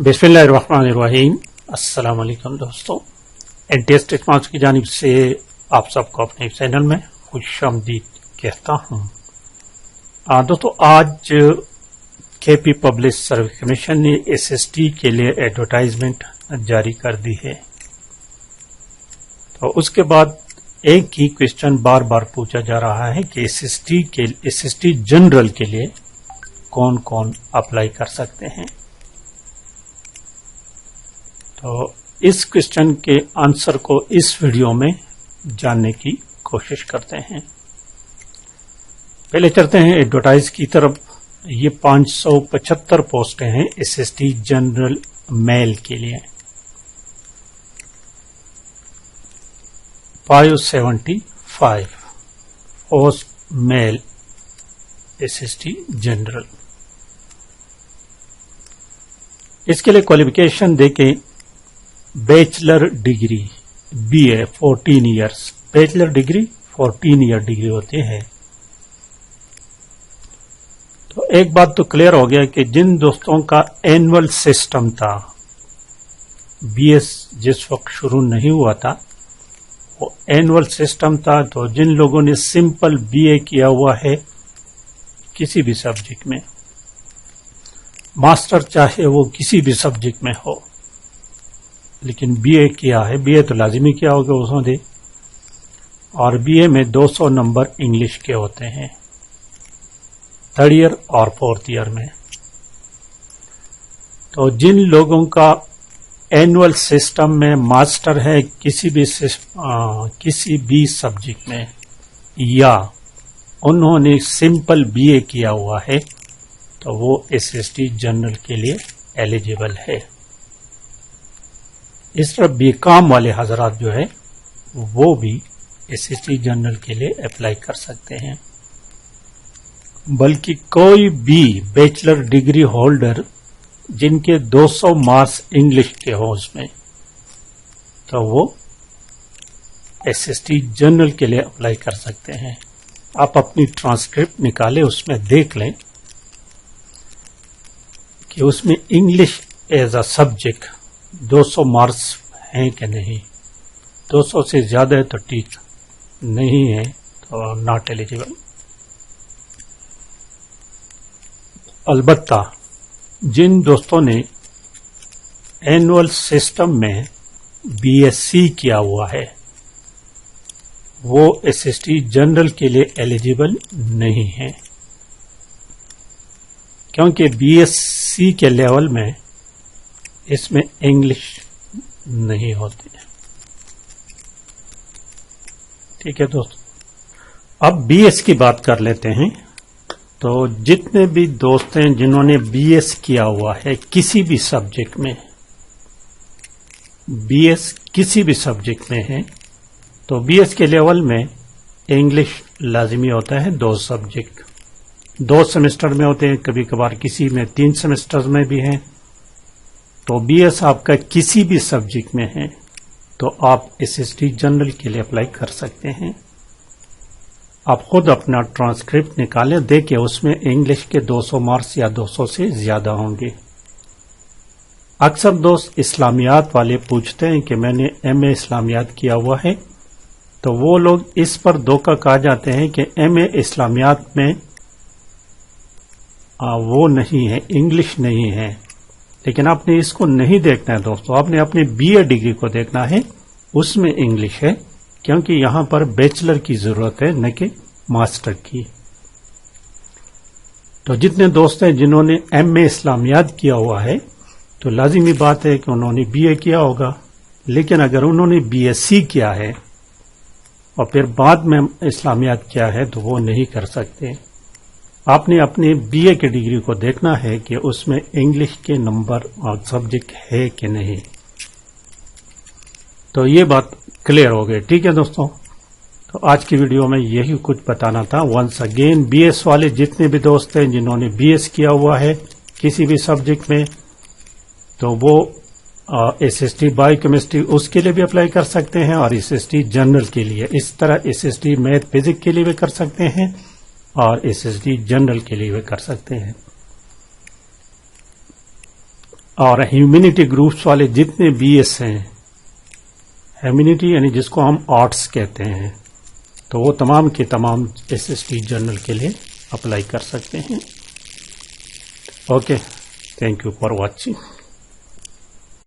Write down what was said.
बिस्मिल्लाहिर्रहमानिर्रहीम। अस्सलाम वालेकुम दोस्तों, एनटीएस टेक्नोलॉजी की जानिब से आप सबको अपने चैनल में खुशामदीद कहता हूँ। दोस्तों, आज केपी पब्लिक सर्विस कमीशन ने एसएसटी के लिए एडवर्टाइजमेंट जारी कर दी है। तो उसके बाद एक ही क्वेश्चन बार बार पूछा जा रहा है कि एसएसटी जनरल के लिए कौन कौन अप्लाई कर सकते हैं। तो इस क्वेश्चन के आंसर को इस वीडियो में जानने की कोशिश करते हैं। पहले चलते हैं एडवर्टाइज की तरफ। ये 575 पोस्टें हैं एसएसटी जनरल मेल के लिए। 575 पोस्ट मेल एसएसटी जनरल। इसके लिए क्वालिफिकेशन देखें, bachelor degree BA 14 years, bachelor degree 14 year degree होती है। तो एक बात तो क्लियर हो गया कि जिन दोस्तों का एनुअल सिस्टम था, बीएस जिस वक्त शुरू नहीं हुआ था वो एनुअल सिस्टम था, तो जिन लोगों ने सिंपल बीए किया हुआ है किसी भी सब्जेक्ट में, मास्टर चाहे वो किसी भी सब्जेक्ट में हो, लेकिन बीए किया है, बीए तो लाजिमी किया होगा उसने, और बीए में 200 नंबर इंग्लिश के होते हैं 3rd ईयर और 4th ईयर में। तो जिन लोगों का एनुअल सिस्टम में मास्टर है किसी भी सब्जेक्ट में, या उन्होंने सिंपल बीए किया हुआ है, तो वो एसएसटी जनरल के लिए एलिजिबल है। इस तरह बीकॉम वाले हजरात जो है वो भी एसएसटी जनरल के लिए अप्लाई कर सकते हैं। बल्कि कोई भी बैचलर डिग्री होल्डर जिनके 200 मार्क्स इंग्लिश के हो उसमें, तो वो एसएसटी जनरल के लिए अप्लाई कर सकते हैं। आप अपनी ट्रांसक्रिप्ट निकालें, उसमें देख लें कि उसमें English as a subject 200 marks हैं कि नहीं। 200 से ज्यादा है तो ठीक, नहीं है तो नॉट एलिजिबल। अलबत्ता जिन दोस्तों ने एनुअल सिस्टम में बीएससी किया हुआ है वो एसएसटी जनरल के लिए एलिजिबल नहीं है, क्योंकि बीएससी के लेवल में इसमें इंग्लिश नहीं होती है। ठीक है दोस्तों, अब बीएस की बात कर लेते हैं। तो जितने भी दोस्त हैं जिन्होंने बीएस किया हुआ है किसी भी सब्जेक्ट में, बीएस किसी भी सब्जेक्ट में है, तो बीएस के लेवल में इंग्लिश लाजिमी होता है। 2 सब्जेक्ट 2 सेमेस्टर में होते हैं, कभी कभार किसी में 3 सेमेस्टर में भी हैं। तो बीएस आपका किसी भी सब्जेक्ट में है तो आप एसएसटी जनरल के लिए अप्लाई कर सकते हैं। आप खुद अपना ट्रांसक्रिप्ट निकालें, देखें उसमें इंग्लिश के 200 मार्क्स या 200 से ज्यादा होंगे। अक्सर दोस्त इस्लामियात वाले पूछते हैं कि मैंने एमए इस्लामियात किया हुआ है, तो वो लोग इस पर धोखा खा जाते हैं कि एमए इस्लामियात में वो नहीं है, इंग्लिश नहीं है। लेकिन आपने इसको नहीं देखना है दोस्तों, आपने अपने बीए डिग्री को देखना है, उसमें इंग्लिश है, क्योंकि यहां पर बैचलर की जरूरत है न कि मास्टर की। तो जितने दोस्त हैं जिन्होंने एमए इस्लामियात किया हुआ है तो लाजिमी बात है कि उन्होंने बीए किया होगा। लेकिन अगर उन्होंने बीएससी किया है और फिर बाद में इस्लामियात किया है तो वो नहीं कर सकते। आपने अपने बीए की डिग्री को देखना है कि उसमें इंग्लिश के नंबर और सब्जेक्ट है कि नहीं। तो ये बात क्लियर हो गई। ठीक है दोस्तों, तो आज की वीडियो में यही कुछ बताना था। वंस अगेन, बीएस वाले जितने भी दोस्त हैं जिन्होंने बीएस किया हुआ है किसी भी सब्जेक्ट में, तो वो एसएसटी बायोकेमिस्ट्री उसके लिए भी अप्लाई कर सकते हैं, और एसएसटी जनरल के लिए इस तरह एसएसटी मैथ फिजिक्स के लिए भी कर सकते हैं, और एसएसटी जनरल के लिए भी कर सकते हैं। اور ہیومینٹی گروپس والے جتنے بی ایس ہیں، ہیومینٹی یعنی جس کو ہم آرٹس کہتے ہیں، تو وہ تمام کے تمام SST جنرل کے لیے اپلائی کر سکتے ہیں. Okay, thank you for watching.